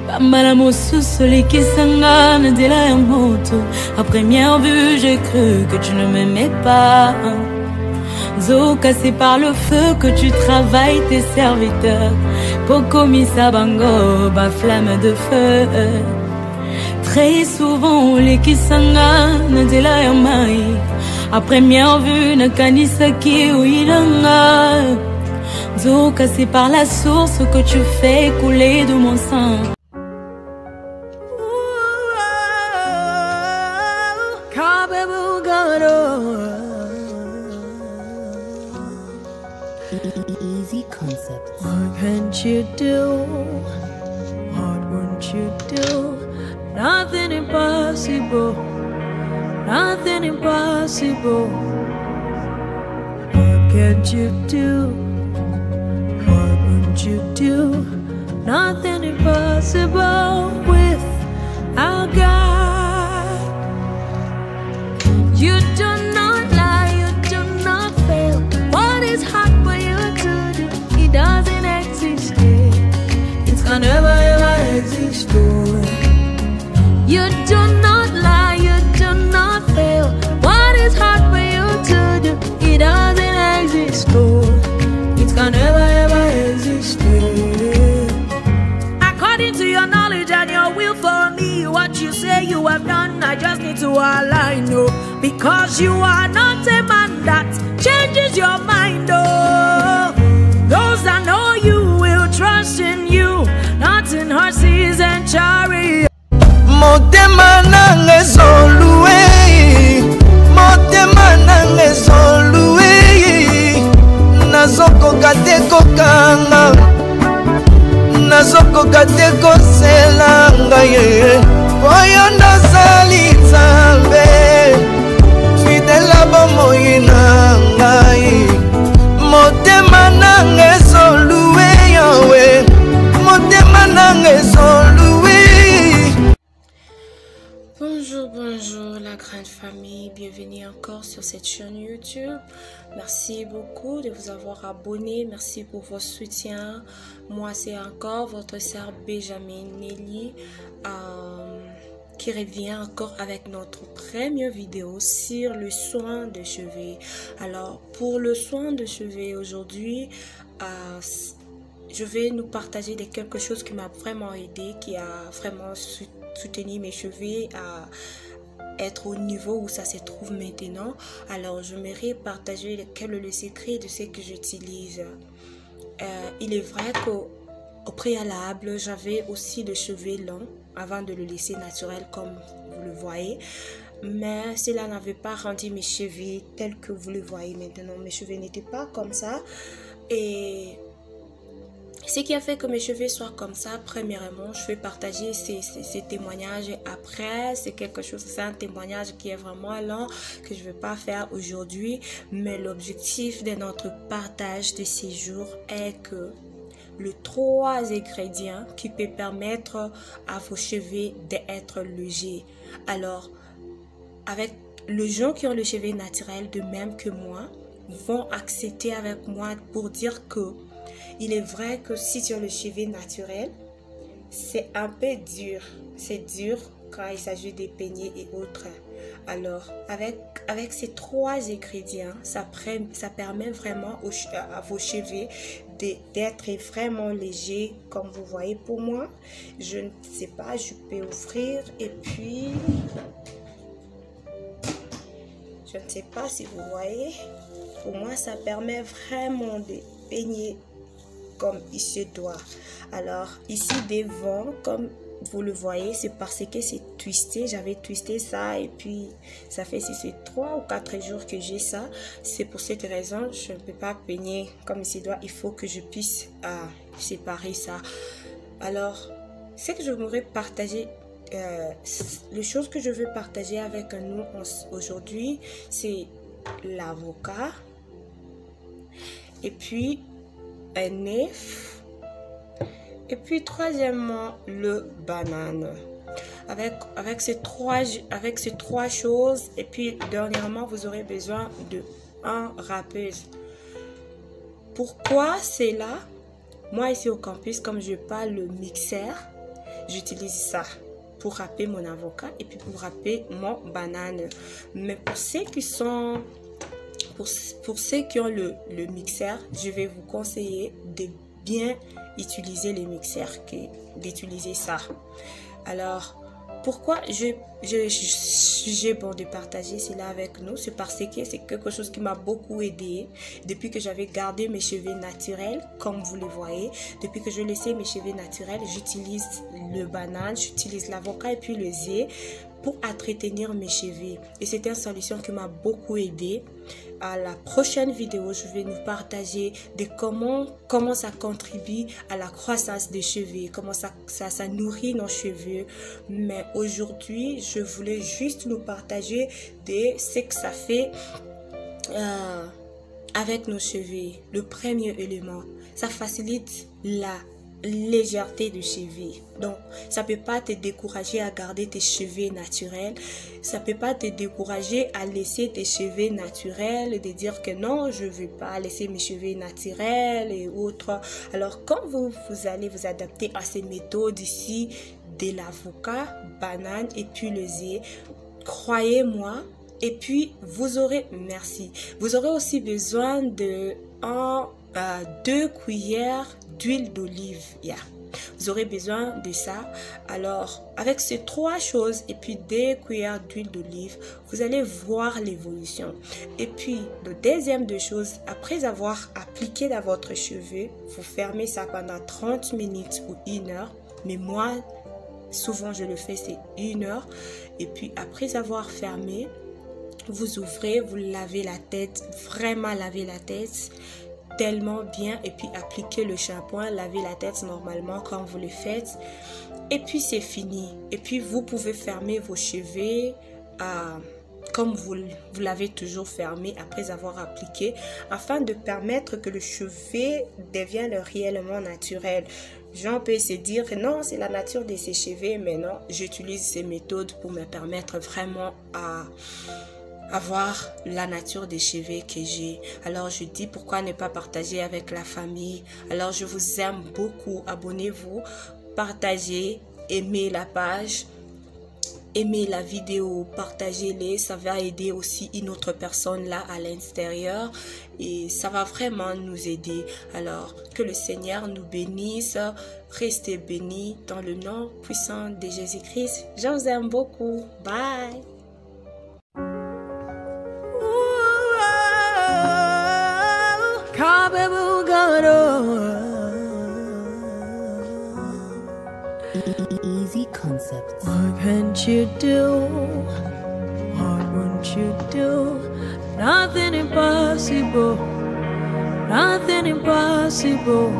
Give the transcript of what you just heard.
Bambala mosusoli kisangana de la moto. À première vue, j'ai cru que tu ne m'aimais pas. Zoka, c'est par le feu que tu travailles tes serviteurs. Poko misabango, ba flamme de feu. Très souvent, les kisangana de la mai. À première vue, ne kanisaki ou ilanga. Zoka, c'est par la source que tu fais couler de mon sang. Easy concepts. What can't you do? What won't you do? Nothing impossible. Nothing impossible. What can't you do? What won't you do? Nothing impossible with our God. You do not lie, you do not fail. What is hard for you to do? It doesn't exist yet. It's gonna never ever exist. You do not lie, you do not fail. What is hard for you to do? It doesn't exist. It's gonna never ever exist. According to your knowledge and your will for me, what you say you have done, I just need to align, no. Because you are not a man that changes your mind, oh. Those that know you will trust in you, not in horses and chariots. Motema nange zoluwe, motema nange zoluwe. Nazoko kate kokanga, nazoko kate koselanga ye. Oyo nazali zambe, fidela bomoyi nangai. Motema nange zoluwe yawe, motema nange zoluwe. Bonjour la grande famille, bienvenue encore sur cette chaîne YouTube. Merci beaucoup de vous avoir abonné, merci pour votre soutien. Moi c'est encore votre sœur Benjamin Nelly qui revient encore avec notre première vidéo sur le soin de cheveux. Alors pour le soin de cheveux aujourd'hui, je vais nous partager quelque chose qui m'a vraiment aidé, qui a vraiment soutenu mes cheveux à être au niveau où ça se trouve maintenant. Alors j'aimerais partager quel est le secret de ce que j'utilise. Il est vrai qu'au préalable j'avais aussi des cheveux longs avant de le laisser naturel comme vous le voyez, mais cela n'avait pas rendu mes cheveux tels que vous le voyez maintenant. Mes cheveux n'étaient pas comme ça, et ce qui a fait que mes cheveux soient comme ça, premièrement, je vais partager ces témoignages. Après, c'est quelque chose, c'est un témoignage qui est vraiment lent, que je ne vais pas faire aujourd'hui. Mais l'objectif de notre partage de ces jours est que les 3 ingrédients qui peuvent permettre à vos cheveux d'être légers. Alors, avec les gens qui ont le cheveu naturel, de même que moi, vont accepter avec moi pour dire que il est vrai que si tu as le cheveu naturel, c'est un peu dur. C'est dur quand il s'agit des peignets et autres. Alors, avec ces 3 ingrédients, ça permet vraiment à vos cheveux d'être vraiment légers. Comme vous voyez pour moi, je ne sais pas, je peux ouvrir et puis... Je ne sais pas si vous voyez. Pour moi, ça permet vraiment de peigner comme il se doit. Alors ici devant, comme vous le voyez, c'est parce que c'est twisté. J'avais twisté ça et puis ça fait si c'est 3 ou 4 jours que j'ai ça. C'est pour cette raison je ne peux pas peigner comme il se doit. Il faut que je puisse séparer ça. Alors ce que je voudrais partager, les choses que je veux partager avec nous aujourd'hui, c'est l'avocat et puis un œuf, et puis troisièmement le banane. Avec ces trois choses, et puis dernièrement vous aurez besoin de un râpeuse. Pourquoi c'est là? Moi ici au campus, comme je n'ai pas le mixeur, j'utilise ça pour râper mon avocat et puis pour râper mon banane. Mais pour ceux qui sont... Pour ceux qui ont le mixeur, je vais vous conseiller de bien utiliser les mixeurs, d'utiliser ça. Alors, pourquoi j'ai bon de partager cela avec nous? C'est parce que c'est quelque chose qui m'a beaucoup aidé depuis que j'avais gardé mes cheveux naturels, comme vous le voyez. Depuis que je laissais mes cheveux naturels, j'utilise le banane, j'utilise l'avocat et puis le zé pour entretenir mes cheveux. Et c'était une solution qui m'a beaucoup aidé. À la prochaine vidéo, je vais nous partager de comment ça contribue à la croissance des cheveux, comment ça nourrit nos cheveux. Mais aujourd'hui, je voulais juste nous partager de ce que ça fait avec nos cheveux. Le premier élément, ça facilite la légèreté de cheveux. Donc ça peut pas te décourager à garder tes cheveux naturels, ça peut pas te décourager à laisser tes cheveux naturels, de dire que non, je veux pas laisser mes cheveux naturels et autres. Alors quand vous allez vous adapter à ces méthodes ici de l'avocat, banane et puis le zé, croyez-moi. Et puis vous aurez aussi besoin de 2 cuillères d'huile d'olive. Vous aurez besoin de ça. Alors avec ces 3 choses et puis 2 cuillères d'huile d'olive, vous allez voir l'évolution. Et puis le deuxième de choses, après avoir appliqué dans votre cheveu, vous fermez ça pendant 30 minutes ou 1 heure. Mais moi souvent je le fais, c'est 1 heure. Et puis après avoir fermé, vous ouvrez, vous lavez la tête, vraiment lavez la tête tellement bien et puis appliquez le shampoing, lavez la tête normalement quand vous le faites et puis c'est fini. Et puis vous pouvez fermer vos cheveux comme vous l'avez toujours fermé après avoir appliqué, afin de permettre que le cheveu devienne réellement naturel. J'en peux se dire que non, c'est la nature de ces cheveux, mais non, j'utilise ces méthodes pour me permettre vraiment à avoir la nature des cheveux que j'ai. Alors je dis, pourquoi ne pas partager avec la famille? Alors je vous aime beaucoup, abonnez-vous, partagez, aimez la page, aimez la vidéo, partagez-les, ça va aider aussi une autre personne là à l'intérieur et ça va vraiment nous aider. Alors que le Seigneur nous bénisse, restez bénis dans le nom puissant de Jésus-Christ. Je vous aime beaucoup, bye. Easy Concepts. What can't you do? What won't you do? Nothing impossible. Nothing impossible.